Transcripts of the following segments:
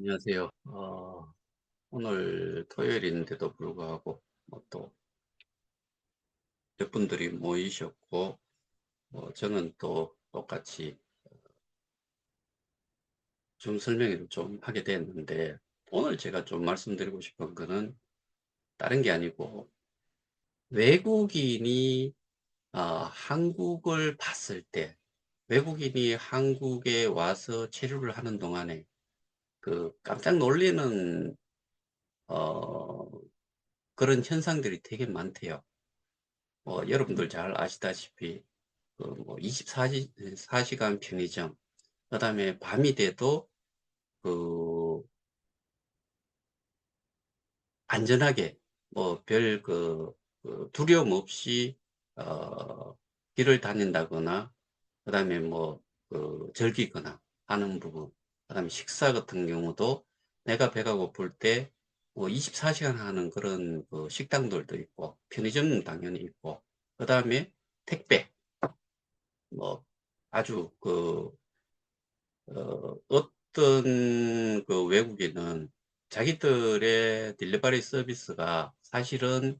안녕하세요. 오늘 토요일인데도 불구하고 또 몇 분들이 모이셨고, 저는 또 똑같이 좀 설명을 좀 하게 됐는데, 오늘 제가 좀 말씀드리고 싶은 거는 다른 게 아니고, 외국인이 한국을 봤을 때, 외국인이 한국에 와서 체류를 하는 동안에 그 깜짝 놀리는 어, 그런 현상들이 되게 많대요. 여러분들 잘 아시다시피 뭐 24시간 편의점, 그다음에 밤이 돼도 그 안전하게 뭐 별 두려움 없이 길을 다닌다거나, 그다음에 뭐 즐기거나 하는 부분, 그다음에 식사 같은 경우도 내가 배가 고플 때 뭐 24시간 하는 그런 그 식당들도 있고, 편의점은 당연히 있고, 그다음에 택배, 뭐 아주 어떤 그 외국인은 자기들의 딜리버리 서비스가 사실은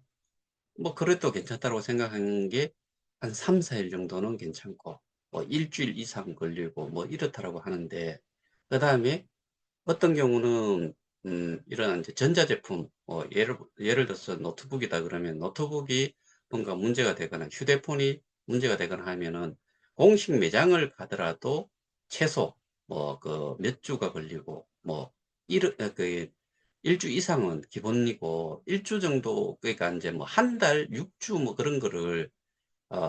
뭐 그래도 괜찮다고 생각하는 게 한 3, 4일 정도는 괜찮고, 뭐 일주일 이상 걸리고 뭐 이렇다라고 하는데, 그 다음에 어떤 경우는 이런 이제 전자제품, 예를 들어서 노트북이다 그러면 노트북이 뭔가 문제가 되거나 휴대폰이 문제가 되거나 하면은 공식 매장을 가더라도 최소 뭐 몇 주가 걸리고, 뭐 일주 이상은 기본이고, 일주 정도, 그러니까 이제 뭐 한 달, 6주 뭐 그런 거를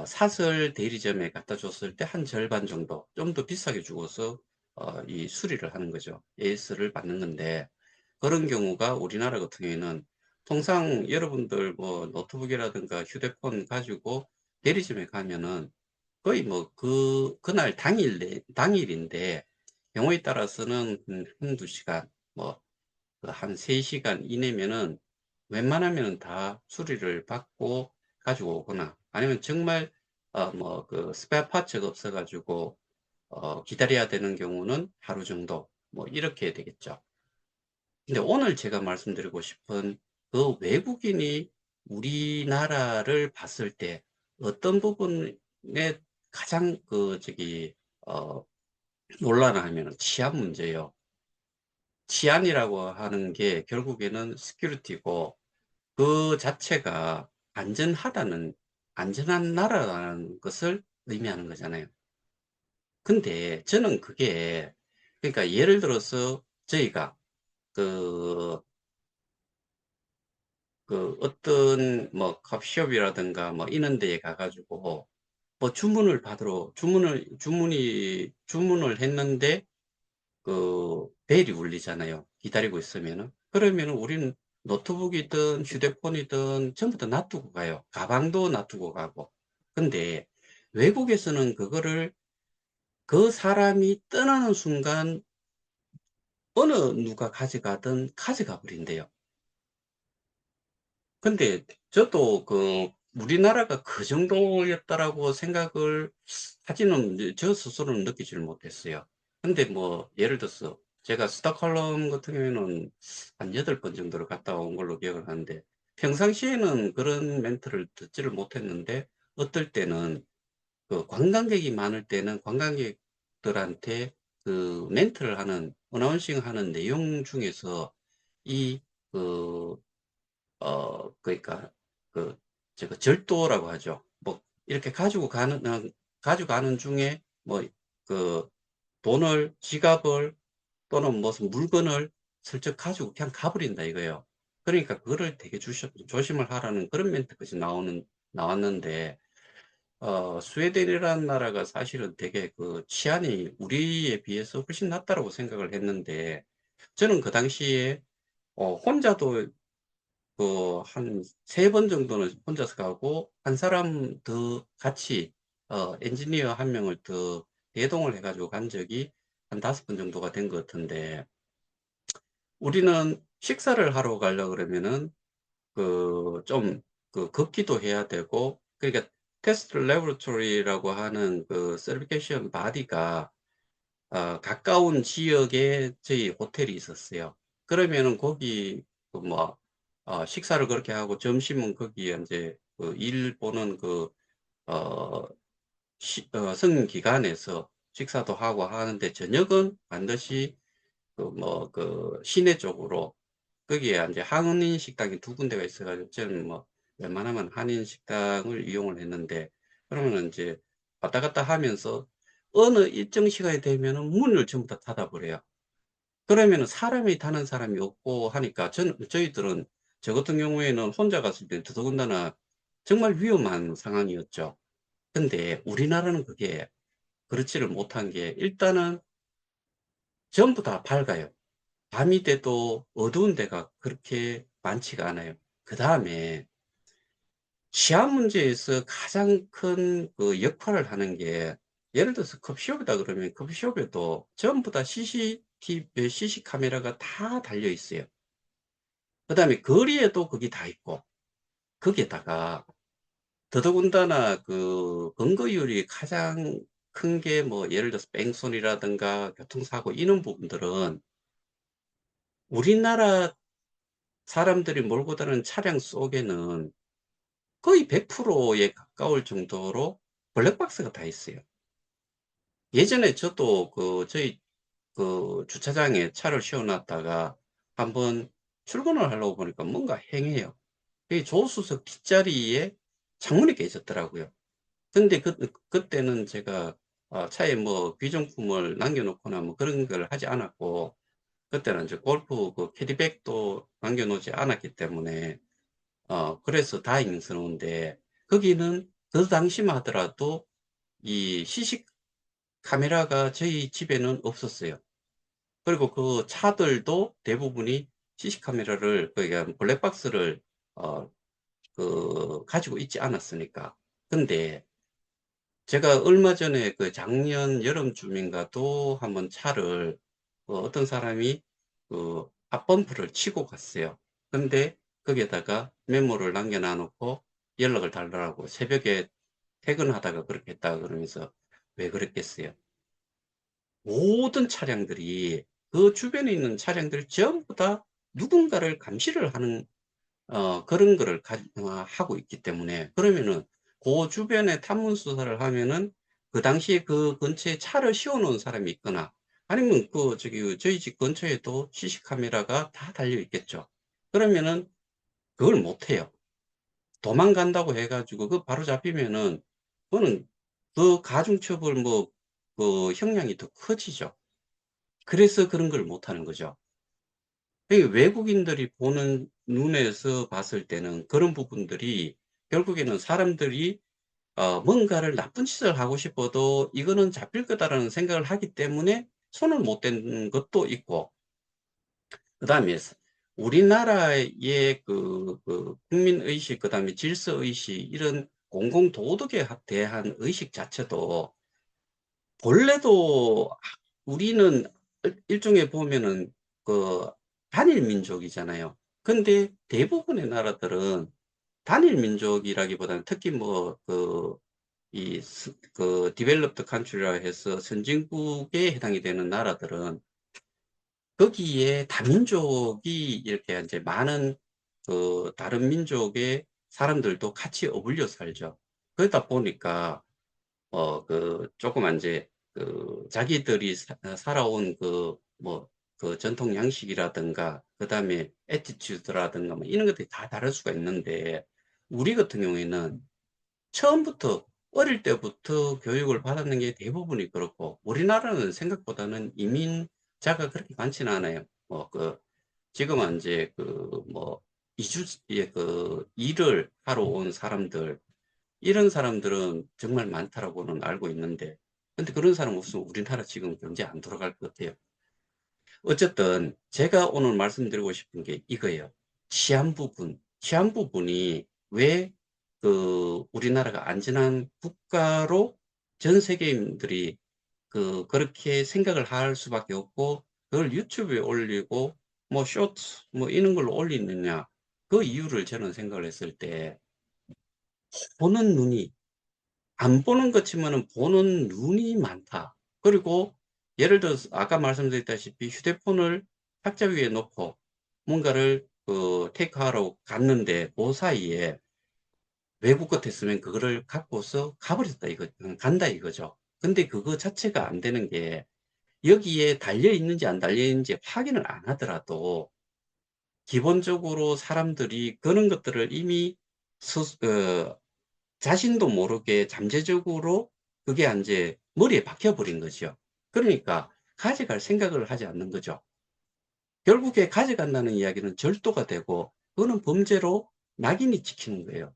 사설 대리점에 갖다 줬을 때 한 절반 정도 좀 더 비싸게 주고서 이 수리를 하는 거죠. AS를 받는 건데, 그런 경우가 우리나라 같은 경우에는 통상 여러분들 뭐 노트북이라든가 휴대폰 가지고 대리점에 가면은 거의 뭐 그날 당일인데, 경우에 따라서는 한두 시간, 뭐 한 3시간 이내면은 웬만하면 다 수리를 받고 가지고 오거나, 아니면 정말 뭐 스페어 파츠가 없어 가지고 기다려야 되는 경우는 하루 정도, 뭐 이렇게 되겠죠. 근데 오늘 제가 말씀드리고 싶은 그 외국인이 우리나라를 봤을 때 어떤 부분에 가장 어 놀라나 하면 치안 문제예요. 치안이라고 하는 게 결국에는 시큐리티고, 그 자체가 안전한 나라라는 것을 의미하는 거잖아요. 근데 저는 그게, 그러니까 예를 들어서 저희가 그, 어떤 뭐 커피숍이라든가 뭐 이런 데에 가가지고 뭐 주문을 했는데 벨이 울리잖아요. 기다리고 있으면은. 그러면은 우리는 노트북이든 휴대폰이든 전부 다 놔두고 가요. 가방도 놔두고 가고. 근데 외국에서는 그거를 그 사람이 떠나는 순간 어느 누가 가져가든 가져가 버린대요. 근데 저도 우리나라가 그 정도였다라고 생각을 하지는 저 스스로는 느끼지를 못했어요. 근데 뭐 예를 들어서 제가 스톡홀름 같은 경우에는 한 8번 정도를 갔다 온 걸로 기억을 하는데, 평상시에는 그런 멘트를 듣지를 못했는데, 어떨 때는 관광객이 많을 때는 관광객들한테 멘트를 어나운싱 하는 내용 중에서 이 그 그러니까 그 제가 절도라고 하죠. 뭐 이렇게 가지고 가는 중에 뭐 그 돈을, 지갑을, 또는 무슨 물건을 슬쩍 가지고 그냥 가버린다 이거예요. 그러니까 그거를 되게 조심을 하라는 그런 멘트까지 나왔는데, 스웨덴이라는 나라가 사실은 되게 치안이 우리에 비해서 훨씬 낫다라고 생각을 했는데, 저는 그 당시에 혼자도 한 3번 정도는 혼자서 가고, 한 사람 더 같이, 엔지니어 한 명을 더 대동을 해가지고 간 적이 한 5번 정도가 된 것 같은데, 우리는 식사를 하러 가려고 그러면은, 좀, 걷기도 해야 되고, 그러니까 테스트 레보레토리라고 하는 서티피케이션 바디가 가까운 지역에 저희 호텔이 있었어요. 그러면은 거기 그뭐 식사를 그렇게 하고 점심은 거기에 이제 일 보는 어, 성인 기관에서 식사도 하고 하는데 저녁은 반드시 시내 쪽으로 거기에 이제 한인 식당이 두 군데가 있어가지고 저는 뭐 웬만하면 한인 식당을 이용을 했는데 그러면 이제 왔다 갔다 하면서 어느 일정 시간이 되면은 문을 전부 다 닫아버려요. 그러면은 사람이 타는 사람이 없고 하니까 저희들은 저 같은 경우에는 혼자 갔을 때 더더군다나 정말 위험한 상황이었죠. 근데 우리나라는 그게 그렇지를 못한 게 일단은 전부 다 밝아요. 밤이 돼도 어두운 데가 그렇게 많지가 않아요. 그 다음에 치안 문제에서 가장 큰 그 역할을 하는 게 예를 들어서 커피숍이다 그러면 커피숍에도 전부 다 CCTV, 카메라가 다 달려 있어요. 그 다음에 거리에도 그게 다 있고 거기에다가 더더군다나 그 근거율이 가장 큰 게 뭐 예를 들어서 뺑소니라든가 교통사고 이런 부분들은 우리나라 사람들이 몰고 다니는 차량 속에는 거의 100%에 가까울 정도로 블랙박스가 다 있어요. 예전에 저도 저희 주차장에 차를 세워놨다가 한번 출근을 하려고 보니까 뭔가 행해요. 이 조수석 뒷자리에 창문이 깨졌더라고요. 근데 그때는 제가 차에 뭐 귀중품을 남겨놓거나 뭐 그런 걸 하지 않았고, 그때는 이제 골프 캐디백도 남겨놓지 않았기 때문에 그래서 다행스러운데, 거기는 그 당시만 하더라도 이 시식 카메라가 저희 집에는 없었어요. 그리고 그 차들도 대부분이 시식 카메라를, 그러니까 블랙박스를, 어, 가지고 있지 않았으니까. 근데 제가 얼마 전에 그 작년 여름쯤인가도 한번 차를 어떤 사람이 앞범프를 치고 갔어요. 근데 거기에다가 메모를 남겨놔 놓고 연락을 달라고 새벽에 퇴근하다가 그렇게 했다 그러면서 왜 그랬겠어요? 모든 차량들이 그 주변에 있는 차량들 전부 다 누군가를 감시를 하는 그런 거를 하고 있기 때문에 그러면은 그 주변에 탐문 수사를 하면은 그 당시에 그 근처에 차를 세워놓은 사람이 있거나 아니면 저희 집 근처에도 CC 카메라가 다 달려 있겠죠. 그러면은 그걸 못 해요. 도망간다고 해가지고 그 바로 잡히면은 그거는 그 가중처벌 그 형량이 더 커지죠. 그래서 그런 걸 못 하는 거죠. 외국인들이 보는 눈에서 봤을 때는 그런 부분들이 결국에는 사람들이 뭔가를 나쁜 짓을 하고 싶어도 이거는 잡힐 거다라는 생각을 하기 때문에 손을 못 댄 것도 있고, 그 다음에 우리나라의 국민의식, 그 다음에 질서의식, 이런 공공도덕에 대한 의식 자체도 본래도 우리는 일종의 보면은 그 단일 민족이잖아요. 근데 대부분의 나라들은 단일 민족이라기보다는 특히 디벨롭드 컨트리라 해서 선진국에 해당이 되는 나라들은 거기에 다민족이 이렇게 이제 많은 다른 민족의 사람들도 같이 어울려 살죠. 그러다 보니까 조금 이제, 자기들이 살아온 그 전통 양식이라든가, 그 다음에 애티튜드라든가, 뭐 이런 것들이 다 다를 수가 있는데, 우리 같은 경우에는 처음부터, 어릴 때부터 교육을 받았는 게 대부분이 그렇고, 우리나라는 생각보다는 이민자가 그렇게 많지는 않아요. 지금은 이제 일을 하러 온 사람들, 이런 사람들은 정말 많다라고는 알고 있는데, 근데 그런 사람 없으면 우리나라 지금 경제 안 돌아갈 것 같아요. 어쨌든 제가 오늘 말씀드리고 싶은 게 이거예요. 치안 부분이 왜 우리나라가 안전한 국가로 전 세계인들이 그렇게 생각을 할 수밖에 없고, 그걸 유튜브에 올리고, 뭐 쇼츠, 뭐 이런 걸로 올리느냐. 그 이유를 저는 생각을 했을 때, 보는 눈이 안 보는 것 치면은 보는 눈이 많다. 그리고 예를 들어서 아까 말씀드렸다시피 휴대폰을 탁자 위에 놓고 뭔가를 테이크하러 갔는데 그 사이에 외국 같았으면 그거를 갖고서 가버렸다 간다 이거죠. 근데 그거 자체가 안 되는 게 여기에 달려 있는지 안 달려 있는지 확인을 안 하더라도 기본적으로 사람들이 그런 것들을 이미 자신도 모르게 잠재적으로 그게 이제 머리에 박혀버린 거죠. 그러니까 가져갈 생각을 하지 않는 거죠. 결국에 가져간다는 이야기는 절도가 되고 그거는 범죄로 낙인이 찍히는 거예요.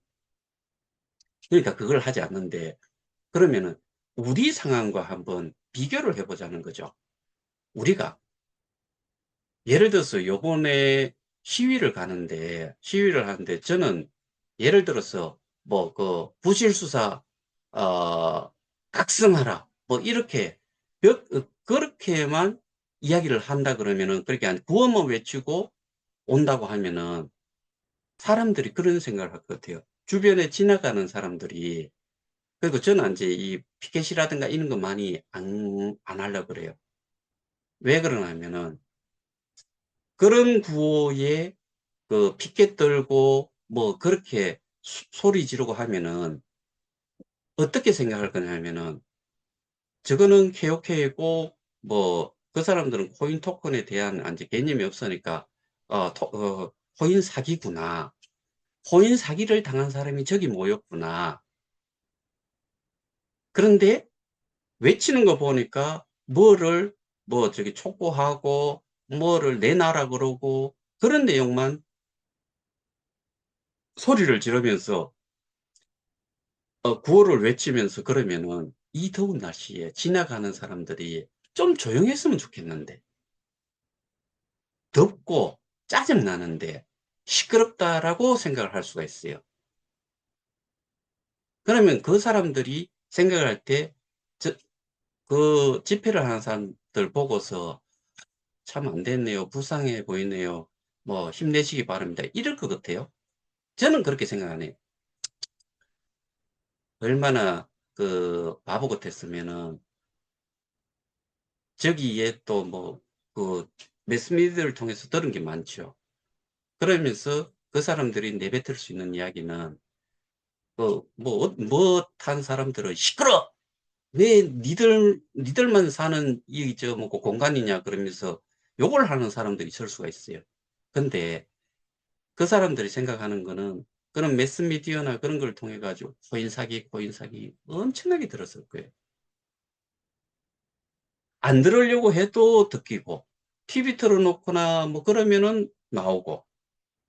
그러니까 그걸 하지 않는데 그러면은 우리 상황과 한번 비교를 해보자는 거죠. 우리가 예를 들어서 요번에 시위를 하는데 저는 예를 들어서 뭐 그 부실수사 각성하라 뭐 이렇게 그렇게만 이야기를 한다 그러면은 그렇게 한 구호만 외치고 온다고 하면은 사람들이 그런 생각을 할 것 같아요. 주변에 지나가는 사람들이 그리고 저는 이제 이 피켓이라든가 이런 거 많이 안 하려고 그래요. 왜 그러냐면은 그런 구호에 그 피켓 들고 뭐 그렇게 소리 지르고 하면은 어떻게 생각할 거냐면은 저거는 KOK고 뭐 그 사람들은 코인 토큰에 대한 이제 개념이 없으니까 코인 사기구나. 코인 사기를 당한 사람이 저기 모였구나. 그런데 외치는 거 보니까 뭐를 뭐 저기 촉구하고 뭐를 내놔라 그러고 그런 내용만 소리를 지르면서 구호를 외치면서 그러면은 이 더운 날씨에 지나가는 사람들이 좀 조용했으면 좋겠는데 덥고 짜증나는데 시끄럽다라고 생각을 할 수가 있어요. 그러면 그 사람들이 생각을 할 때 그 집회를 하는 사람들 보고서 참 안 됐네요. 불쌍해 보이네요. 뭐 힘내시기 바랍니다. 이럴 것 같아요. 저는 그렇게 생각 안 해요. 얼마나 그 바보 같았으면은 저기에 또 뭐 그 매스미디어를 통해서 들은 게 많죠. 그러면서 그 사람들이 내뱉을 수 있는 이야기는 못한 사람들은 시끄러! 왜 니들만 사는 이 저 뭐 공간이냐 그러면서 욕을 하는 사람들이 있을 수가 있어요. 근데 그 사람들이 생각하는 거는 그런 매스미디어나 그런 걸 통해 가지고 코인 사기 엄청나게 들었을 거예요. 안 들으려고 해도 듣기고 TV 틀어놓거나 뭐 그러면은 나오고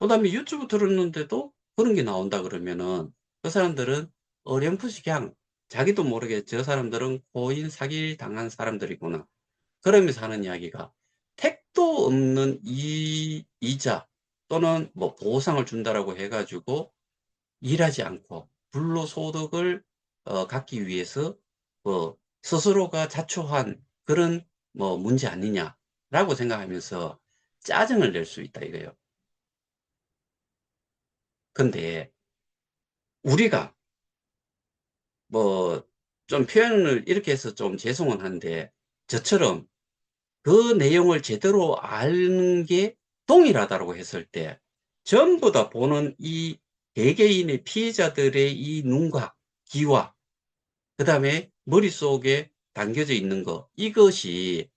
그다음에 유튜브 틀었는데도 그런 게 나온다 그러면은 그 사람들은 어렴풋이 그냥 자기도 모르게 저 사람들은 코인 사기 당한 사람들이구나 그러면서 하는 이야기가 택도 없는 이자 또는 뭐 보상을 준다라고 해가지고 일하지 않고 불로소득을 갖기 위해서 뭐 스스로가 자초한 그런 뭐 문제 아니냐라고 생각하면서 짜증을 낼 수 있다 이거예요. 근데 우리가 뭐 좀 표현을 이렇게 해서 좀 죄송은 한데 저처럼 그 내용을 제대로 아는 게 동일하다고 했을 때 전부 다 보는 이 개개인의 피해자들의 이 눈과 귀와 그다음에 머릿속에 담겨져 있는 거 이것이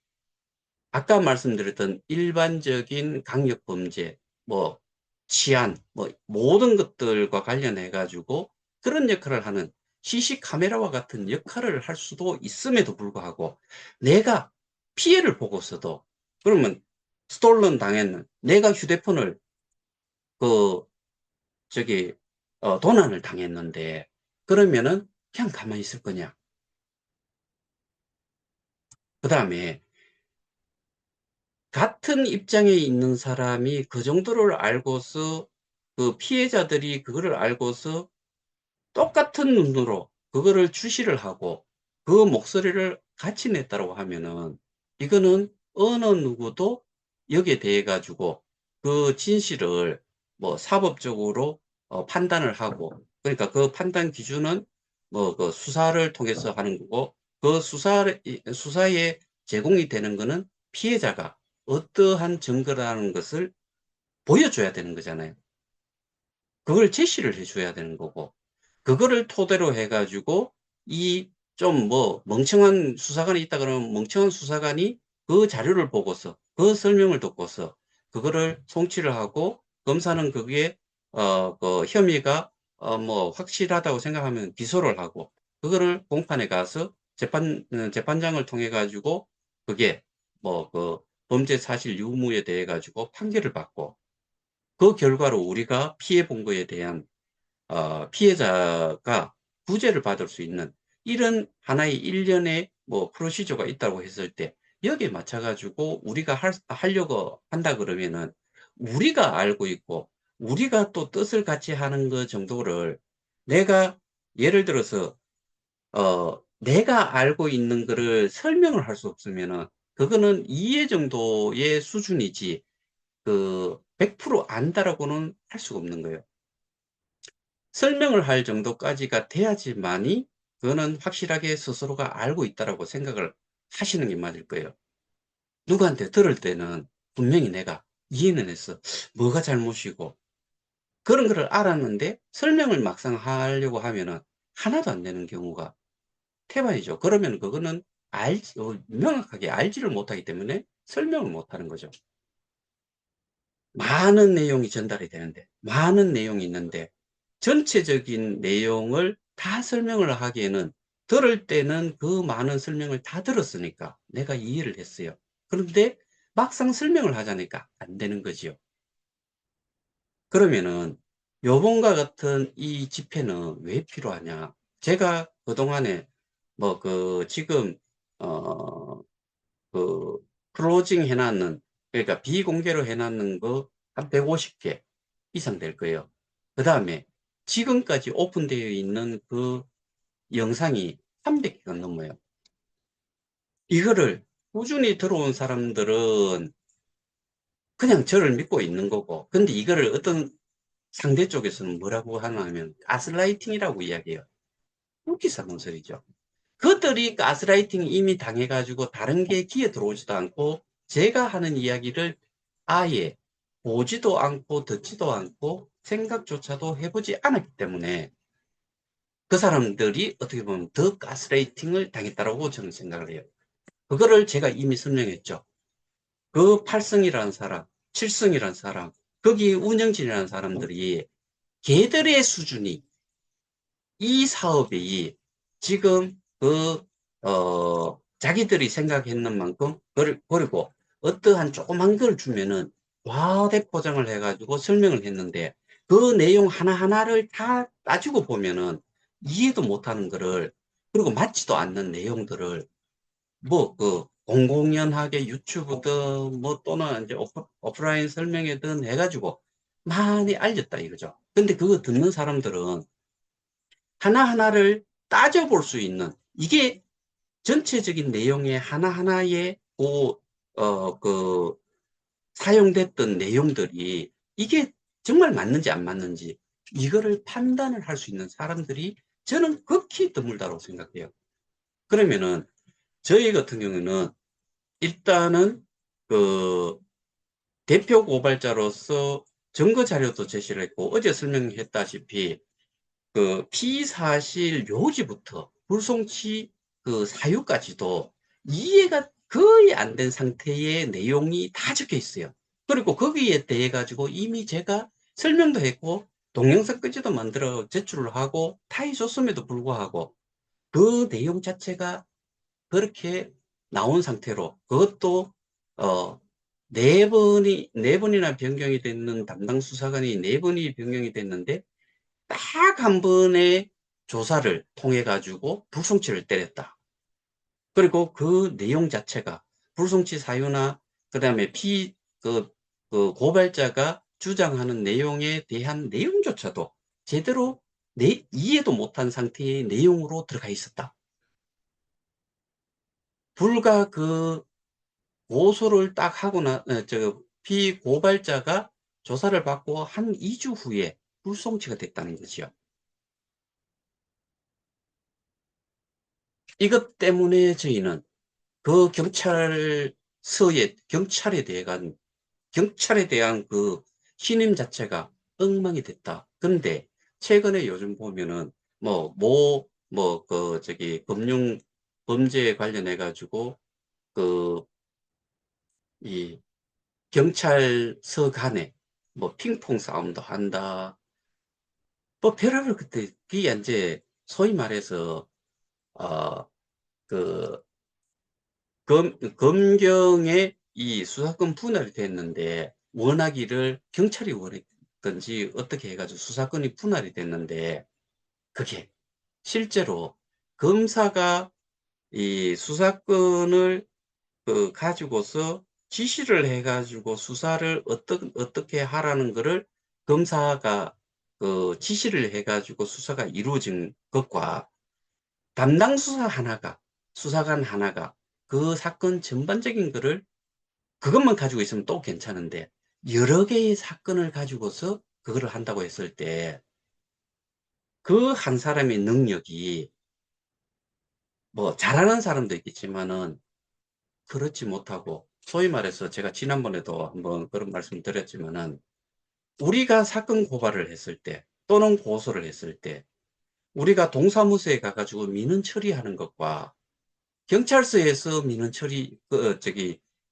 아까 말씀드렸던 일반적인 강력범죄 뭐 치안 뭐 모든 것들과 관련해 가지고 그런 역할을 하는 CC 카메라와 같은 역할을 할 수도 있음에도 불구하고 내가 피해를 보고서도 그러면 스톨런 당했는 내가 휴대폰을 그 저기 도난을 당했는데 그러면은 그냥 가만히 있을 거냐? 그다음에 같은 입장에 있는 사람이 그 정도를 알고서 그 피해자들이 그거를 알고서 똑같은 눈으로 그거를 주시를 하고 그 목소리를 같이 냈다고 하면은 이거는 어느 누구도 여기에 대해 가지고 그 진실을 뭐 사법적으로 판단을 하고 그러니까 그 판단 기준은 뭐 그 수사를 통해서 하는 거고 그 수사의 제공이 되는 거는 피해자가 어떠한 증거라는 것을 보여줘야 되는 거잖아요. 그걸 제시를 해줘야 되는 거고, 그거를 토대로 해가지고 이 좀 뭐 멍청한 수사관이 있다 그러면 멍청한 수사관이 그 자료를 보고서 그 설명을 듣고서 그거를 송치를 하고, 검사는 거기에 그 혐의가 뭐 확실하다고 생각하면 기소를 하고, 그거를 공판에 가서 재판장을 통해 가지고 그게 뭐 그 범죄 사실 유무에 대해 가지고 판결을 받고, 그 결과로 우리가 피해 본 거에 대한 피해자가 구제를 받을 수 있는 이런 하나의 일련의 뭐 프로시저가 있다고 했을 때, 여기에 맞춰 가지고 우리가 하려고 한다 그러면은 우리가 알고 있고 우리가 또 뜻을 같이 하는 것 정도를, 내가 예를 들어서 내가 알고 있는 거를 설명을 할 수 없으면은 그거는 이해 정도의 수준이지, 그 100% 안다라고는 할 수가 없는 거예요. 설명을 할 정도까지가 돼야지만이 그거는 확실하게 스스로가 알고 있다라고 생각을 하시는 게 맞을 거예요. 누구한테 들을 때는 분명히 내가 이해는 했어. 뭐가 잘못이고 그런 거를 알았는데 설명을 막상 하려고 하면은 하나도 안 되는 경우가 태반이죠. 그러면 그거는 명확하게 알지를 못하기 때문에 설명을 못하는 거죠. 많은 내용이 전달이 되는데, 많은 내용이 있는데 전체적인 내용을 다 설명을 하기에는, 들을 때는 그 많은 설명을 다 들었으니까 내가 이해를 했어요. 그런데 막상 설명을 하자니까 안 되는 거지요. 그러면은 요번과 같은 이 집회는 왜 필요하냐? 제가 그동안에 뭐 그 지금 어 그 클로징 해놨는, 그러니까 비공개로 해놨는 거 한 150개 이상 될 거예요. 그 다음에 지금까지 오픈되어 있는 그 영상이 300개가 넘어요. 이거를 꾸준히 들어온 사람들은 그냥 저를 믿고 있는 거고, 근데 이거를 어떤 상대 쪽에서는 뭐라고 하냐면 가스라이팅이라고 이야기해요. 웃기사는 소리죠. 그들이 가스라이팅 이미 당해가지고 다른 게 귀에 들어오지도 않고 제가 하는 이야기를 아예 보지도 않고 듣지도 않고 생각조차도 해보지 않았기 때문에 그 사람들이 어떻게 보면 더 가스라이팅을 당했다고 저는 생각을 해요. 그거를 제가 이미 설명했죠. 그 8성이라는 사람, 7성이라는 사람, 거기 운영진이라는 사람들이 걔들의 수준이, 이 사업이 지금 자기들이 생각했는 만큼, 그리고 어떠한 조그만 걸 주면은 과대포장을 해가지고 설명을 했는데, 그 내용 하나하나를 다 따지고 보면은 이해도 못하는 거를, 그리고 맞지도 않는 내용들을 뭐 공공연하게 유튜브든 뭐 또는 이제 오프라인 설명회든 해가지고 많이 알렸다 이거죠. 근데 그거 듣는 사람들은 하나하나를 따져볼 수 있는, 이게 전체적인 내용의 하나하나의 그 사용됐던 내용들이 이게 정말 맞는지 안 맞는지 이거를 판단을 할 수 있는 사람들이 저는 극히 드물다고 생각해요. 그러면은 저희 같은 경우는 일단은 그 대표 고발자로서 증거 자료도 제시를 했고, 어제 설명했다시피 그 피사실 묘지부터 불송치 그 사유까지도 이해가 거의 안 된 상태의 내용이 다 적혀 있어요. 그리고 거기에 대해 가지고 이미 제가 설명도 했고 동영상 끄지도 만들어 제출을 하고 다 해줬음에도 불구하고 그 내용 자체가 그렇게 나온 상태로, 그것도 어, 네 번이나 변경이 됐는 담당 수사관이 네 번이 변경이 됐는데 딱 한 번의 조사를 통해 가지고 불송치를 때렸다. 그리고 그 내용 자체가 불송치 사유나 그다음에 그 고발자가 주장하는 내용에 대한 내용조차도 제대로 이해도 못한 상태의 내용으로 들어가 있었다. 불과 그 고소를 딱 하고 피고발자가 조사를 받고 한 2주 후에 불송치가 됐다는 거죠. 이것 때문에 저희는 그 경찰에 대한 그 신임 자체가 엉망이 됐다. 근데 최근에 요즘 보면은 금융 범죄에 관련해 가지고 그 이 경찰서 간에 뭐 핑퐁 싸움도 한다. 뭐 별의별 그때 그게 이제 소위 말해서 어그 검경의 이 수사권 분할이 됐는데, 원하기를 경찰이 원했든지 어떻게 해가지고 수사권이 분할이 됐는데, 그게 실제로 검사가 이 수사권을 가지고서 지시를 해가지고 수사를 어떻게 하라는 거를 검사가 지시를 해가지고 수사가 이루어진 것과, 담당 수사관 하나가 그 사건 전반적인 거를 그것만 가지고 있으면 또 괜찮은데, 여러 개의 사건을 가지고서 그거를 한다고 했을 때 그 한 사람의 능력이, 뭐 잘하는 사람도 있겠지만은 그렇지 못하고, 소위 말해서 제가 지난번에도 한번 그런 말씀 드렸지만은, 우리가 사건 고발을 했을 때 또는 고소를 했을 때 우리가 동사무소에 가가지고 민원 처리하는 것과 경찰서에서 민원 처리,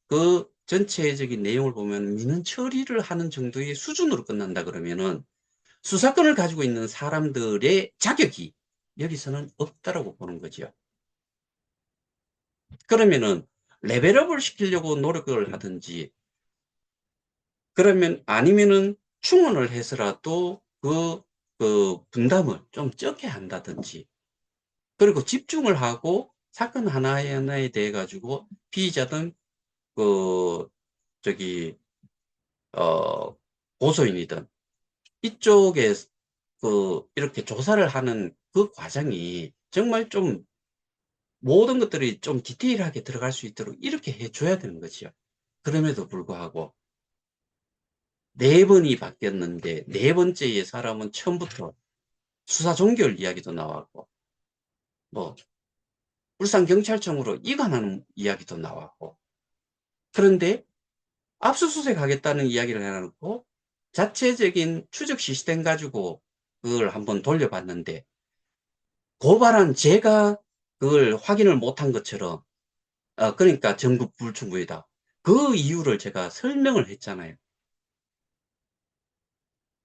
그 전체적인 내용을 보면 민원 처리를 하는 정도의 수준으로 끝난다 그러면은, 수사권을 가지고 있는 사람들의 자격이 여기서는 없다라고 보는 거죠. 그러면은 레벨업을 시키려고 노력을 하든지, 그러면 아니면은 충원을 해서라도 그 분담을 좀 적게 한다든지, 그리고 집중을 하고 사건 하나하나에 대해 가지고 피의자든 그 저기 어 고소인이든 이쪽에 이렇게 조사를 하는 그 과정이 정말 좀 모든 것들이 좀 디테일하게 들어갈 수 있도록 이렇게 해줘야 되는 거지요. 그럼에도 불구하고 네 번이 바뀌었는데, 네 번째의 사람은 처음부터 수사 종결 이야기도 나왔고, 뭐 울산경찰청으로 이관하는 이야기도 나왔고, 그런데 압수수색 하겠다는 이야기를 해놓고 자체적인 추적 시스템 가지고 그걸 한번 돌려봤는데, 고발한 제가 그걸 확인을 못한 것처럼, 그러니까 전국 불충분이다. 그 이유를 제가 설명을 했잖아요.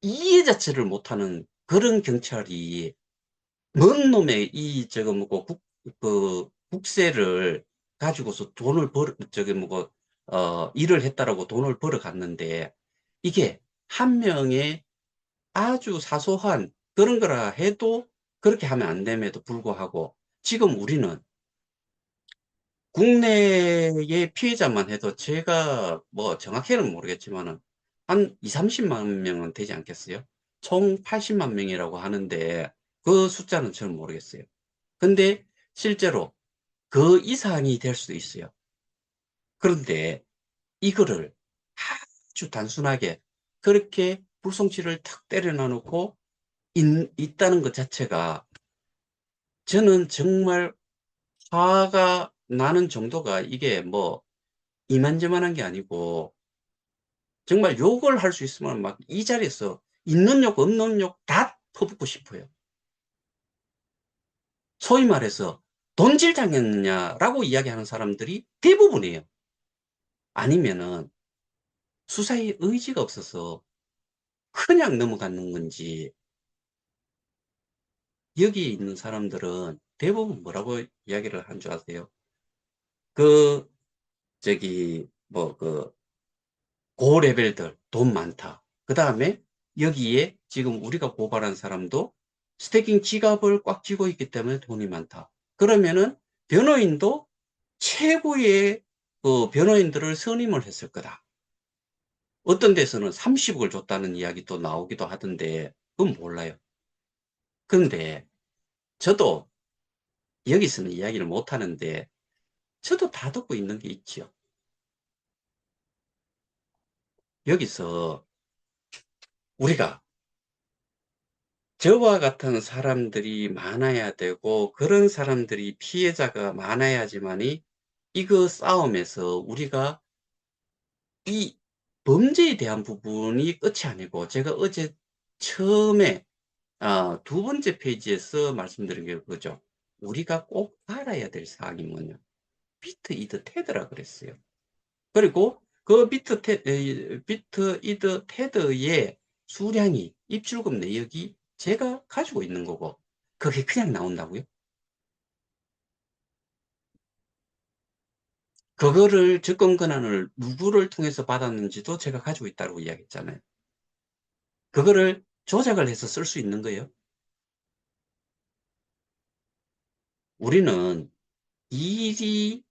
이해 자체를 못하는 그런 경찰이 뭔 놈의 저거 뭐고 국세를 가지고서 돈을 일을 했다라고 돈을 벌어 갔는데, 이게 한 명의 아주 사소한 그런 거라 해도 그렇게 하면 안 됨에도 불구하고, 지금 우리는 국내의 피해자만 해도 제가 뭐 정확히는 모르겠지만은 한 2, 30만 명은 되지 않겠어요? 총 80만 명이라고 하는데 그 숫자는 저는 모르겠어요. 근데 실제로 그 이상이 될 수도 있어요. 그런데 이거를 아주 단순하게 그렇게 불송치를 탁 때려 놔놓고 있다는 것 자체가, 저는 정말 화가 나는 정도가, 이게 뭐 이만저만한 게 아니고 정말 욕을 할 수 있으면 막 이 자리에서 있는 욕 없는 욕 다 퍼붓고 싶어요. 소위 말해서 돈질 당했느냐라고 이야기하는 사람들이 대부분이에요. 아니면은 수사에 의지가 없어서 그냥 넘어가는 건지. 여기 있는 사람들은 대부분 뭐라고 이야기를 한 줄 아세요? 그 저기 고레벨들 돈 많다. 그 다음에 여기에 지금 우리가 고발한 사람도 스태킹 지갑을 꽉 쥐고 있기 때문에 돈이 많다. 그러면은 변호인도 최고의 그 변호인들을 선임을 했을 거다. 어떤 데서는 30억을 줬다는 이야기도 나오기도 하던데 그건 몰라요. 그런데 저도 여기서는 이야기를 못 하는데, 저도 다 듣고 있는 게 있죠. 여기서 우리가 저와 같은 사람들이 많아야 되고, 그런 사람들이 피해자가 많아야지만이 이거 싸움에서 우리가 이 범죄에 대한 부분이 끝이 아니고, 제가 어제 처음에 두 번째 페이지에서 말씀드린 게 그거죠. 우리가 꼭 알아야 될 사항이 뭐냐. 비트, 이드, 테드라 그랬어요. 그리고 그 비트, 이드, 테드의 수량이, 입출금 내역이 제가 가지고 있는 거고, 그게 그냥 나온다고요? 그거를 접근 권한을 누구를 통해서 받았는지도 제가 가지고 있다고 이야기했잖아요. 그거를 조작을 해서 쓸 수 있는 거예요. 우리는 이 일이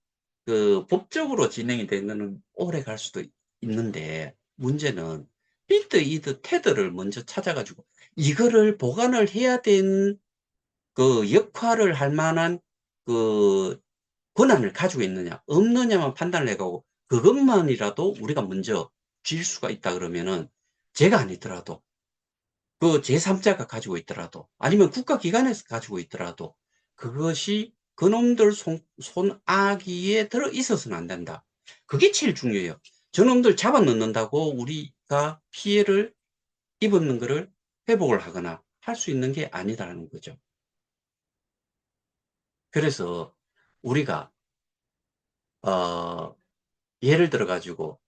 그 법적으로 진행이 되면 오래 갈 수도 있는데, 문제는 비트, 이드, 테드를 먼저 찾아가지고 이거를 보관을 해야 되는 그 역할을 할 만한 그 권한을 가지고 있느냐 없느냐만 판단을 해가고, 그것만이라도 우리가 먼저 쥘 수가 있다 그러면은, 제가 아니더라도 그 제3자가 가지고 있더라도, 아니면 국가기관에서 가지고 있더라도, 그것이 그놈들 손아귀에 들어 있어서는 안 된다. 그게 제일 중요해요. 저놈들 잡아 넣는다고 우리가 피해를 입었는 거를 회복을 하거나 할 수 있는 게 아니다라는 거죠. 그래서 우리가 어, 예를 들어 가지고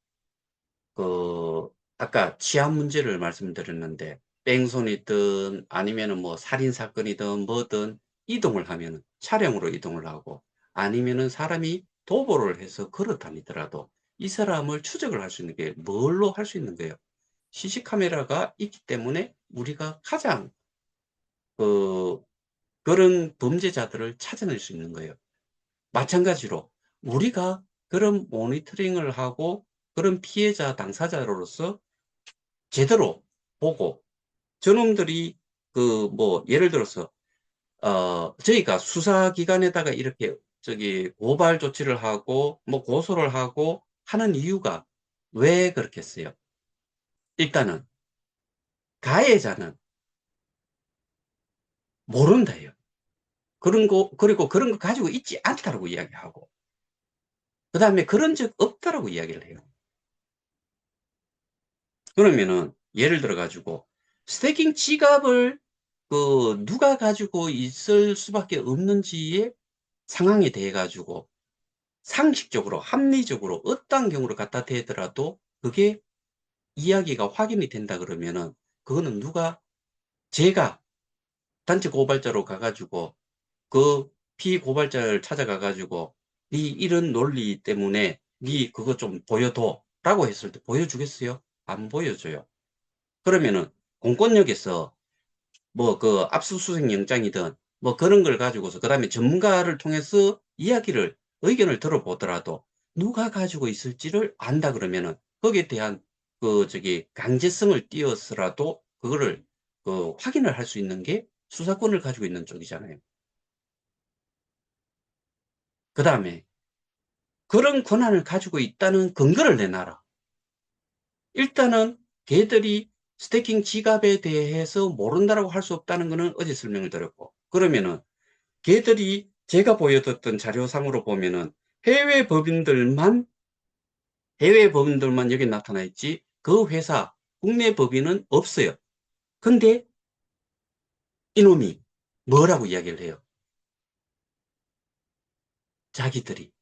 그 아까 치안 문제를 말씀드렸는데, 뺑소니든 아니면은 뭐 살인 사건이든 뭐든 이동을 하면은 차량으로 이동을 하고, 아니면은 사람이 도보를 해서 걸어 다니더라도 이 사람을 추적을 할 수 있는 게 뭘로 할 수 있는 거예요? CC 카메라가 있기 때문에 우리가 가장 그 그런 범죄자들을 찾아낼 수 있는 거예요. 마찬가지로 우리가 그런 모니터링을 하고 그런 피해자 당사자로서 제대로 보고, 저놈들이 그 뭐 예를 들어서 저희가 수사기관에다가 이렇게 저기 고발 조치를 하고 뭐 고소를 하고 하는 이유가 왜 그렇겠어요? 일단은 가해자는 모른다요. 그런 거, 그리고 그런 거 가지고 있지 않다라고 이야기하고, 그 다음에 그런 적 없다라고 이야기를 해요. 그러면은 예를 들어 가지고 스태킹 지갑을 누가 가지고 있을 수밖에 없는지의 상황에 대해 가지고 상식적으로 합리적으로 어떤 경우를 갖다 대더라도 그게 이야기가 확인이 된다 그러면은, 그거는 누가, 제가 단체 고발자로 가가지고 그 피고발자를 찾아가 가지고 네 이런 논리 때문에 네 그거 좀 보여둬 라고 했을 때 보여주겠어요? 안 보여줘요. 그러면은 공권력에서 뭐 그 압수수색 영장이든 뭐 그런 걸 가지고서 그 다음에 전문가를 통해서 이야기를, 의견을 들어보더라도 누가 가지고 있을지를 안다 그러면은, 거기에 대한 강제성을 띄어서라도 그거를 확인을 할 수 있는 게 수사권을 가지고 있는 쪽이잖아요. 그 다음에 그런 권한을 가지고 있다는 근거를 내놔라. 일단은 걔들이 스태킹 지갑에 대해서 모른다라고 할 수 없다는 거는 어제 설명을 드렸고, 그러면은 걔들이 제가 보여줬던 자료상으로 보면은 해외 법인들만 해외 법인들만 여기 나타나 있지 그 회사 국내 법인은 없어요. 근데 이놈이 뭐라고 이야기를 해요? 자기들이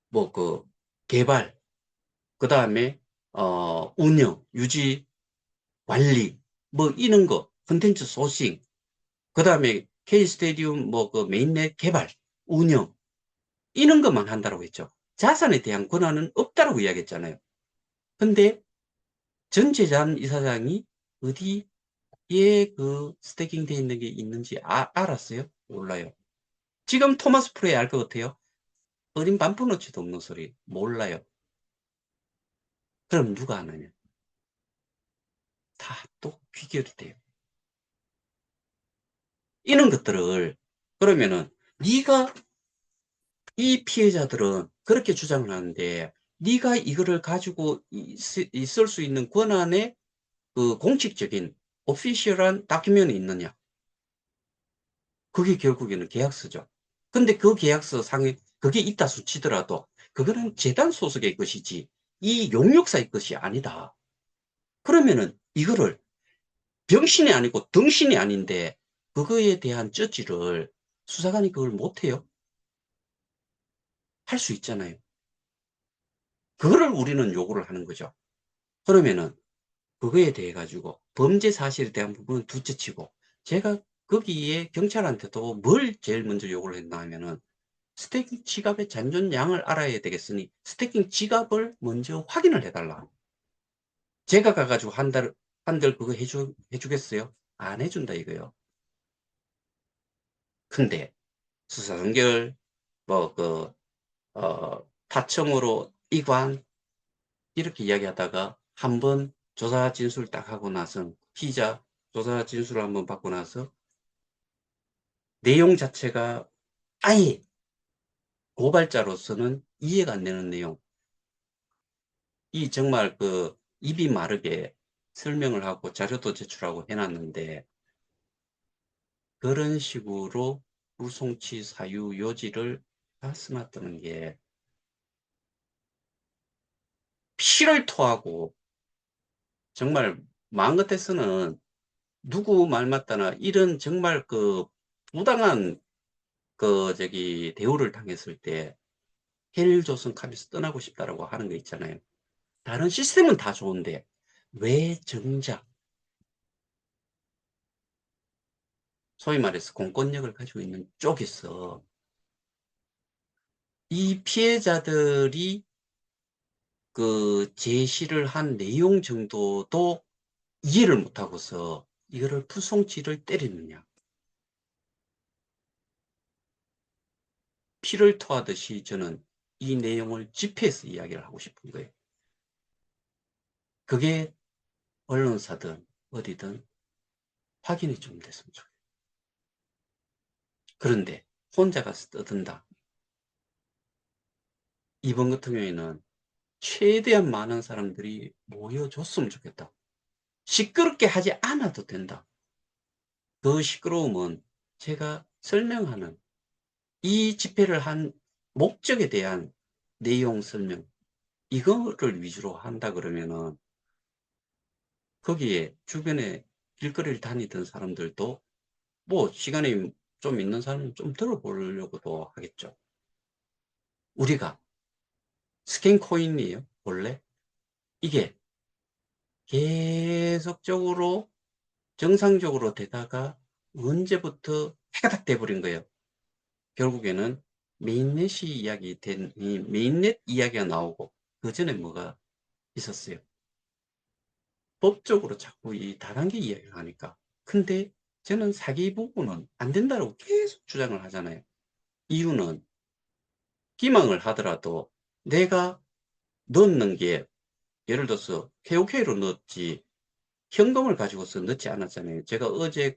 뭐 개발, 그 다음에 운영, 유지, 관리, 뭐 이런 거, 컨텐츠 소싱, 그 다음에 K 스테디움 뭐 메인넷 개발, 운영, 이런 것만 한다고 했죠. 자산에 대한 권한은 없다라고 이야기했잖아요. 근데 전재산 이사장이 어디에 그 스태킹 돼 있는 게 있는지 알았어요? 몰라요. 지금 토마스 프레이 알 것 같아요? 어린 반푼어치도 없는 소리. 몰라요. 그럼 누가 아느냐? 다 또 귀결이 돼요. 이런 것들을, 그러면은 네가, 이 피해자들은 그렇게 주장을 하는데, 네가 이거를 가지고 있을 수 있는 권한의 그 공식적인 오피셜한 다큐멘이 있느냐? 그게 결국에는 계약서죠. 근데 그 계약서 상에 그게 있다 수치더라도 그거는 재단 소속의 것이지 이 용역사의 것이 아니다. 그러면은 이거를 병신이 아니고 등신이 아닌데 그거에 대한 저지를 수사관이 그걸 못해요? 할 수 있잖아요. 그거를 우리는 요구를 하는 거죠. 그러면은 그거에 대해 가지고 범죄 사실에 대한 부분은 둘째치고 제가 거기에 경찰한테도 뭘 제일 먼저 요구를 했나 하면은 스태킹 지갑의 잔존량을 알아야 되겠으니 스태킹 지갑을 먼저 확인을 해달라. 제가 가가지고 한 달 그거 해주겠어요? 안 해준다 이거요. 근데 수사단결, 뭐, 타청으로 이관, 이렇게 이야기하다가 한번 조사 진술 딱 하고 나서 피의자 조사 진술을 한번 받고 나서 내용 자체가 아예 고발자로서는 이해가 안 되는 내용. 이 정말 입이 마르게 설명을 하고 자료도 제출하고 해놨는데 그런 식으로 불송치 사유 요지를 다 써놨다는 게 피를 토하고 정말 마음 같아서는 누구 말 맞다나 이런 정말 부당한 대우를 당했을 때 헬조선 캅에서 떠나고 싶다라고 하는 거 있잖아요. 다른 시스템은 다 좋은데 왜 정작 소위 말해서 공권력을 가지고 있는 쪽에서 이 피해자들이 제시를 한 내용 정도도 이해를 못하고서 이거를 푸송치를 때리느냐. 피를 토하듯이 저는 이 내용을 집회에서 이야기를 하고 싶은 거예요. 그게 언론사든 어디든 확인이 좀 됐으면 좋겠어요. 그런데 혼자 가서 떠든다. 이번 같은 경우에는 최대한 많은 사람들이 모여줬으면 좋겠다. 시끄럽게 하지 않아도 된다. 그 시끄러움은 제가 설명하는 이 집회를 한 목적에 대한 내용 설명, 이거를 위주로 한다 그러면은 거기에 주변에 길거리를 다니던 사람들도 뭐 시간이 좀 있는 사람은 좀 들어보려고도 하겠죠. 우리가 스캔 코인이에요, 원래. 이게 계속적으로 정상적으로 되다가 언제부터 해가 딱 돼버린 거예요. 결국에는 메인넷이 이 메인넷 이야기가 나오고 그 전에 뭐가 있었어요. 법적으로 자꾸 이 다단계 이야기를 하니까. 근데 저는 사기 부분은 안 된다고 계속 주장을 하잖아요. 이유는 기망을 하더라도 내가 넣는 게 예를 들어서 KOK로 넣었지 현금을 가지고서 넣지 않았잖아요. 제가 어제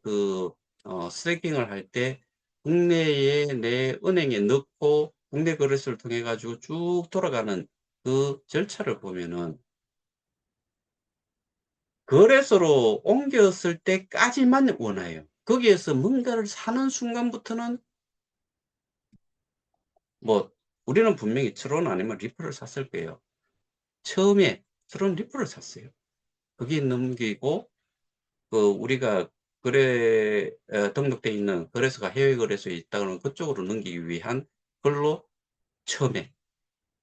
스태킹을 할 때 국내에 내 은행에 넣고 국내 거래소를 통해 가지고 쭉 돌아가는 그 절차를 보면은 거래소로 옮겼을 때까지만 원화예요. 거기에서 뭔가를 사는 순간부터는 뭐 우리는 분명히 트론 아니면 리플을 샀을 거예요. 처음에 트론 리플을 샀어요. 거기에 넘기고 우리가 등록되어 있는 거래소가 해외 거래소에 있다 그러면 그쪽으로 넘기기 위한 걸로 처음에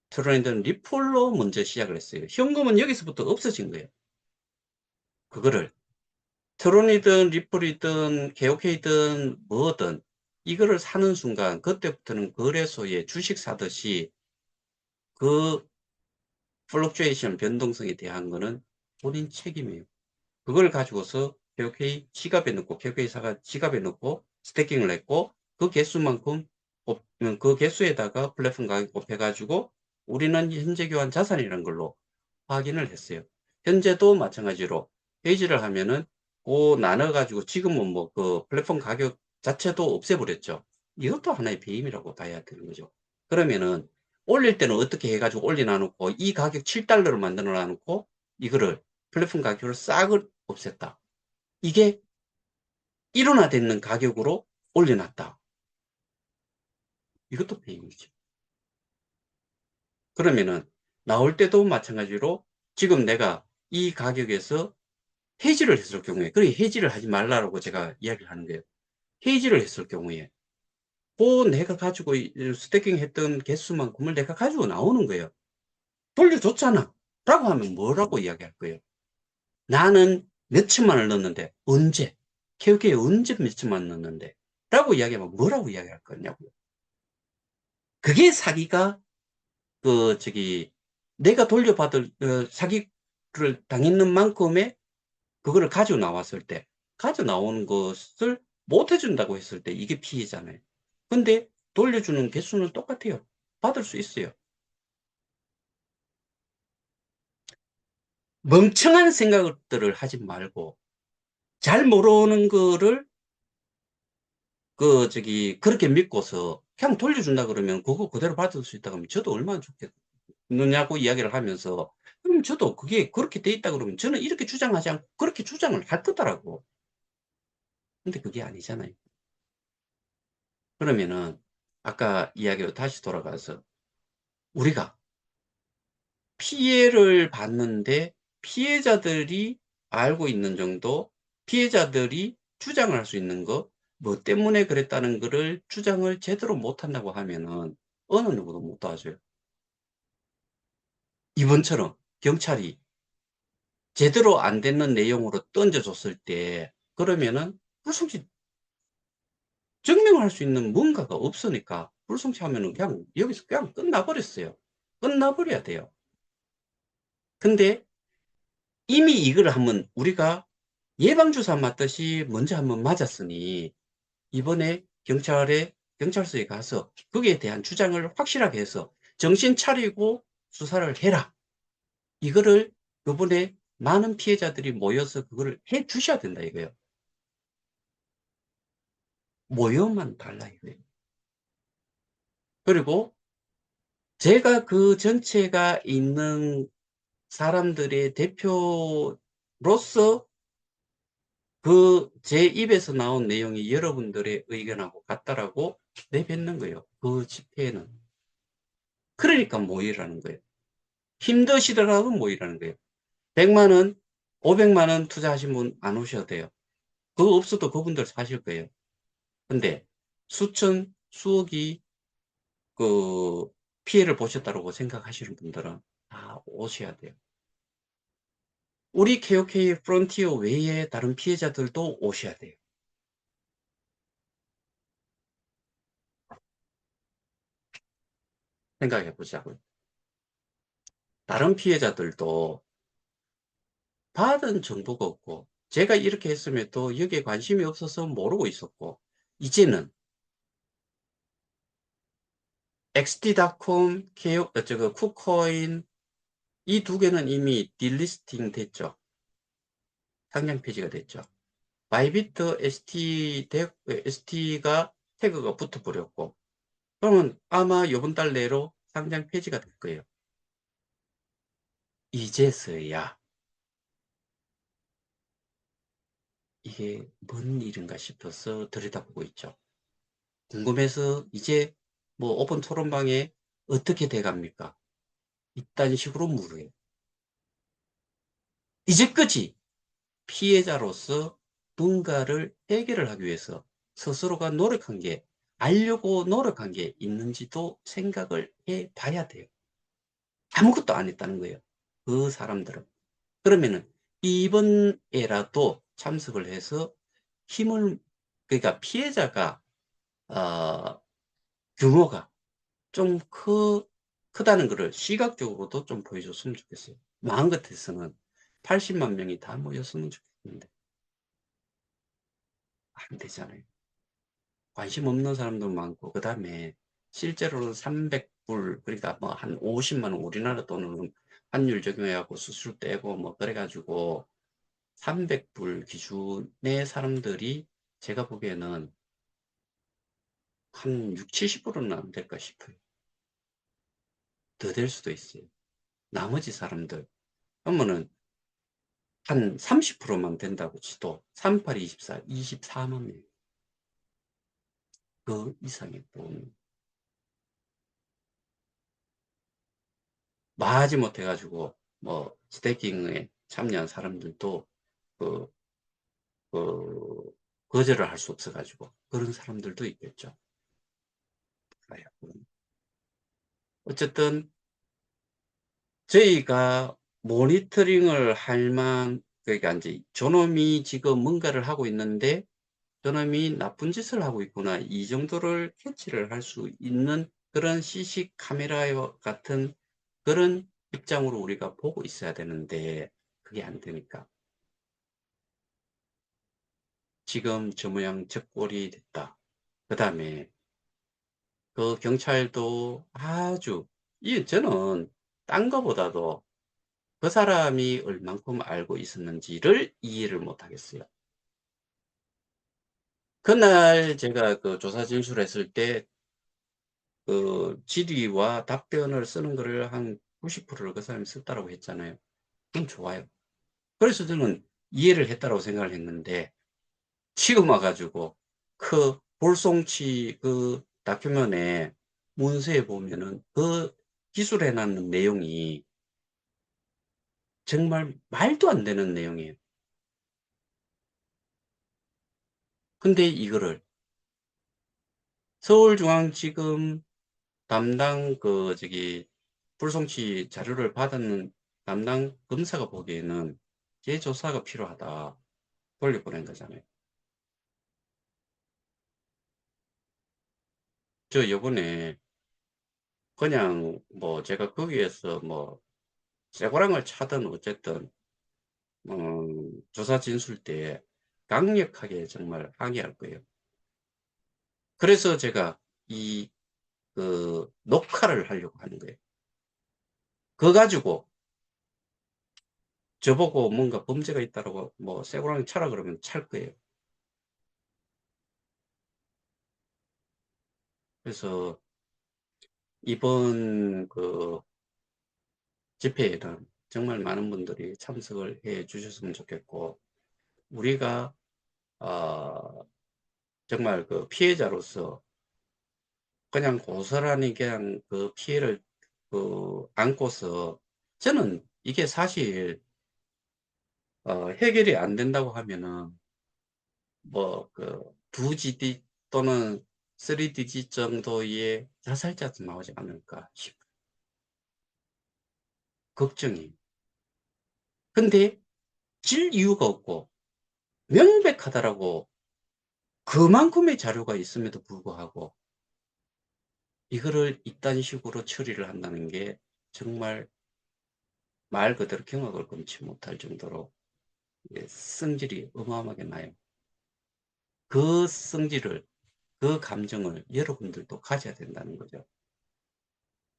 트론이든 리플로 먼저 시작을 했어요. 현금은 여기서부터 없어진 거예요. 그거를 트론이든 리플이든 KOK든 뭐든 이거를 사는 순간 그때부터는 거래소에 주식 사듯이 그 플럭추에이션 변동성에 대한 거는 본인 책임이에요. 그걸 가지고서 KOK 지갑에 넣고 KOK사가 지갑에 넣고 스태킹을 했고 그 개수만큼 그 개수에다가 플랫폼 가격 곱해가지고 우리는 현재 교환 자산이라는 걸로 확인을 했어요. 현재도 마찬가지로 페이지를 하면은 나눠가지고 지금은 뭐 플랫폼 가격 자체도 없애버렸죠. 이것도 하나의 배임이라고 봐야 되는 거죠. 그러면은 올릴 때는 어떻게 해가지고 올려놔놓고 이 가격 7달러를 만들어 놔놓고 이거를 플랫폼 가격을 싹을 없앴다. 이게 일원화되는 가격으로 올려놨다. 이것도 배임이죠. 그러면은 나올 때도 마찬가지로 지금 내가 이 가격에서 해지를 했을 경우에, 그래 해지를 하지 말라고 제가 이야기를 하는 거예요. 해지를 했을 경우에 그 내가 가지고 스태킹 했던 개수만큼을 내가 가지고 나오는 거예요. 돌려줬잖아 라고 하면 뭐라고 이야기할 거예요? 나는 몇 천만을 넣었는데 언제? KOK에 언제 몇 천만 넣었는데? 라고 이야기하면 뭐라고 이야기할 거냐고요. 그게 사기가 내가 돌려받을 사기를 당했는 만큼의 그거를 가지고 나왔을 때, 가지고 나오는 것을 못 해준다고 했을 때 이게 피해잖아요. 근데 돌려주는 개수는 똑같아요. 받을 수 있어요. 멍청한 생각들을 하지 말고 잘 모르는 거를 그렇게 믿고서 그냥 돌려준다 그러면 그거 그대로 받을 수 있다 그러면 저도 얼마나 좋겠느냐고 이야기를 하면서, 그럼 저도 그게 그렇게 돼 있다 그러면 저는 이렇게 주장하지 않고 그렇게 주장을 할 거더라고. 근데 그게 아니잖아요. 그러면은 아까 이야기로 다시 돌아가서 우리가 피해를 봤는데 피해자들이 알고 있는 정도, 피해자들이 주장을 할 수 있는 거, 뭐 때문에 그랬다는 거를 주장을 제대로 못한다고 하면은 어느 누구도 못 도와줘요. 이번처럼 경찰이 제대로 안 되는 내용으로 던져줬을 때 그러면은 불성치 증명할 수 있는 뭔가가 없으니까 불성취하면은 그냥 여기서 그냥 끝나버렸어요. 끝나버려야 돼요. 근데 이미 이걸 한번 우리가 예방주사 맞듯이 먼저 한번 맞았으니 이번에 경찰서에 가서 거기에 대한 주장을 확실하게 해서 정신 차리고 수사를 해라. 이거를 요번에 많은 피해자들이 모여서 그거를 해 주셔야 된다 이거예요. 모여만 달라 이거예요. 그리고 제가 그 전체가 있는 사람들의 대표로서 제 입에서 나온 내용이 여러분들의 의견하고 같다라고 내뱉는 거예요. 그 집회에는. 그러니까 모이라는 거예요. 힘드시더라도 모이라는 거예요. 100만 원, 500만 원 투자하신 분 안 오셔도 돼요. 그거 없어도 그분들 사실 거예요. 근데 수천, 수억이 그 피해를 보셨다고 생각하시는 분들은 다 오셔야 돼요. 우리 KOK 프론티어 외에 다른 피해자들도 오셔야 돼요. 생각해 보자고요. 다른 피해자들도 받은 정보가 없고 제가 이렇게 했으면 또 여기에 관심이 없어서 모르고 있었고 이제는 XD.com, 쿠코인 이 두 개는 이미 딜리스팅 됐죠. 상장 폐지가 됐죠. 바이비트 ST가 태그가 붙어버렸고 그러면 아마 이번 달 내로 상장 폐지가 될 거예요. 이제서야 이게 뭔 일인가 싶어서 들여다보고 있죠. 궁금해서 이제 뭐 오픈 토론방에 어떻게 돼갑니까? 이딴 식으로 물어요. 이제까지 피해자로서 뭔가를 해결을 하기 위해서 스스로가 노력한 게, 알려고 노력한 게 있는지도 생각을 해 봐야 돼요. 아무것도 안 했다는 거예요. 그 사람들은. 그러면은 이번에라도 참석을 해서 힘을, 그러니까 피해자가, 어, 규모가 좀 크다는 것을 시각적으로도 좀 보여줬으면 좋겠어요. 마음 같아서는 80만 명이 다 모였으면 좋겠는데 안 되잖아요. 관심 없는 사람도 많고 그 다음에 실제로는 300불 그러니까 뭐 한 50만 원 우리나라 돈으로는 환율 적용해갖고 수술 떼고 뭐 그래가지고 300불 기준의 사람들이 제가 보기에는 한 6, 70불은 안 될까 싶어요. 더 될 수도 있어요. 나머지 사람들 그러면은 한 30%만 된다고 치도 38, 24, 24만 명. 그 이상의 돈. 마지 못해가지고 뭐 스태이킹에 참여한 사람들도 그, 그 거절을 할 수 없어가지고 그런 사람들도 있겠죠. 어쨌든 저희가 모니터링을 할 그러니까 이제 저놈이 지금 뭔가를 하고 있는데 저놈이 나쁜 짓을 하고 있구나, 이 정도를 캐치를 할 수 있는 그런 CC 카메라와 같은 그런 입장으로 우리가 보고 있어야 되는데 그게 안 되니까 지금 저 모양 저 꼴이 됐다. 그 다음에 그 경찰도 아주, 저는 딴 거보다도 그 사람이 얼만큼 알고 있었는지를 이해를 못 하겠어요. 그날 제가 그 조사 진술했을 때 그 질의와 답변을 쓰는 거를 한 90%를 그 사람이 썼다라고 했잖아요. 그건 좋아요. 그래서 저는 이해를 했다라고 생각을 했는데 지금 와가지고 그 볼송치 그 다큐멘에 문서에 보면은 그 기술해놨는 내용이 정말 말도 안 되는 내용이에요. 근데 이거를 서울중앙지검 담당 그 저기 불송치 자료를 받은 담당 검사가 보기에는 재조사가 필요하다 돌려보낸 거잖아요. 저 요번에 그냥 뭐 제가 거기에서 뭐 쇠고랑을 차든 어쨌든 조사 진술 때 강력하게 정말 항의할 거예요. 그래서 제가 이 그 녹화를 하려고 하는 거예요. 그거 가지고 저보고 뭔가 범죄가 있다라고 뭐 쇠고랑이 차라 그러면 찰 거예요. 그래서 이번 그 집회에는 정말 많은 분들이 참석을 해 주셨으면 좋겠고, 우리가 어, 정말 그 피해자로서 그냥 고스란히 그냥 그 피해를 그 안고서, 저는 이게 사실 해결이 안 된다고 하면은 뭐 그 2GD 또는 3DG 정도의 자살자도 나오지 않을까 싶어요. 걱정이. 근데 질 이유가 없고 명백하다라고 그만큼의 자료가 있음에도 불구하고 이거를 이딴 식으로 처리를 한다는 게 정말 말 그대로 경악을 금치 못할 정도로 성질이 어마어마하게 나요. 그 성질을, 그 감정을 여러분들도 가져야 된다는 거죠.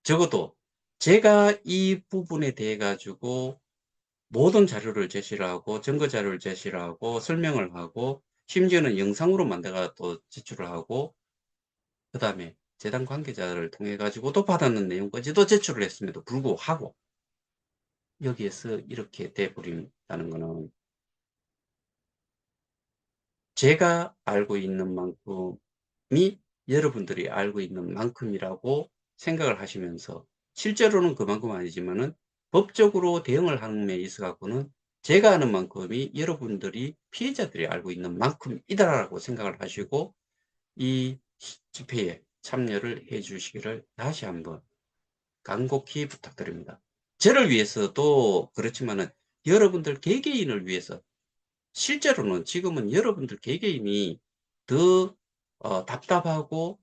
적어도 제가 이 부분에 대해 가지고 모든 자료를 제시를 하고 증거 자료를 제시를 하고 설명을 하고 심지어는 영상으로 만들어 또 제출을 하고 그 다음에 재단 관계자를 통해 가지고도 받았는 내용까지도 제출을 했음에도 불구하고 여기에서 이렇게 돼버린다는 것은 제가 알고 있는 만큼이 여러분들이 알고 있는 만큼이라고 생각을 하시면서, 실제로는 그만큼 아니지만은 법적으로 대응을 하는 데 있어 갖고는 제가 아는 만큼이 여러분들이 피해자들이 알고 있는 만큼이다라고 생각을 하시고 이 집회에 참여를 해 주시기를 다시 한번 간곡히 부탁드립니다. 저를 위해서도 그렇지만은 여러분들 개개인을 위해서, 실제로는 지금은 여러분들 개개인이 더 답답하고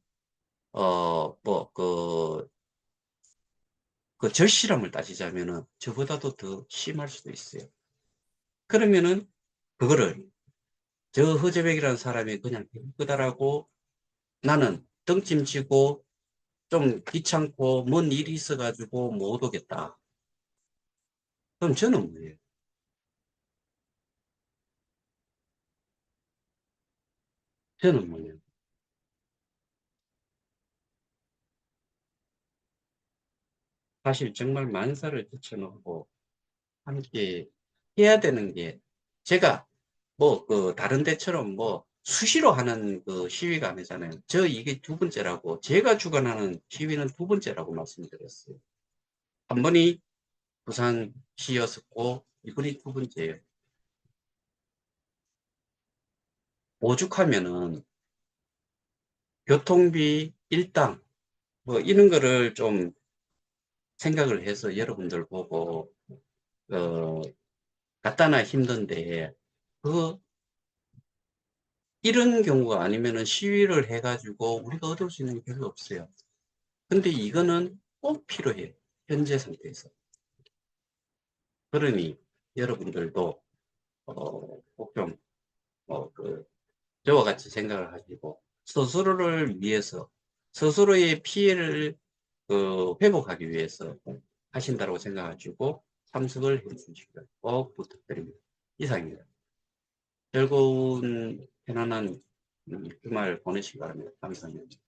그 절실함을 따지자면은 저보다도 더 심할 수도 있어요. 그러면은 그거를 저 허재백이라는 사람이 그냥 그다라고 나는 덩찜치고 좀 귀찮고 뭔 일이 있어가지고 못 오겠다. 그럼 저는 뭐예요? 저는 뭐예요? 사실 정말 만사를 제쳐놓고 함께 해야 되는 게, 제가 뭐 그 다른 데처럼 뭐 수시로 하는 그 시위가 아니잖아요. 저 이게 두 번째라고, 제가 주관하는 시위는 두 번째라고 말씀드렸어요. 한 번이 부산시였었고, 이번이 두 번째예요. 오죽하면은 교통비 일당 뭐 이런 거를 좀 생각을 해서 여러분들 보고 어, 갖다나 힘든데 그 이런 경우가 아니면은 시위를 해가지고 우리가 얻을 수 있는 게 별로 없어요. 근데 이거는 꼭 필요해요. 현재 상태에서. 그러니 여러분들도 꼭좀 저와 같이 생각을 하시고 스스로를 위해서 스스로의 피해를 회복하기 위해서 하신다고 생각하시고 참석을 해 주시길 꼭 부탁드립니다. 이상입니다. 즐거운 편안한 주말 보내시기 바랍니다. 감사합니다.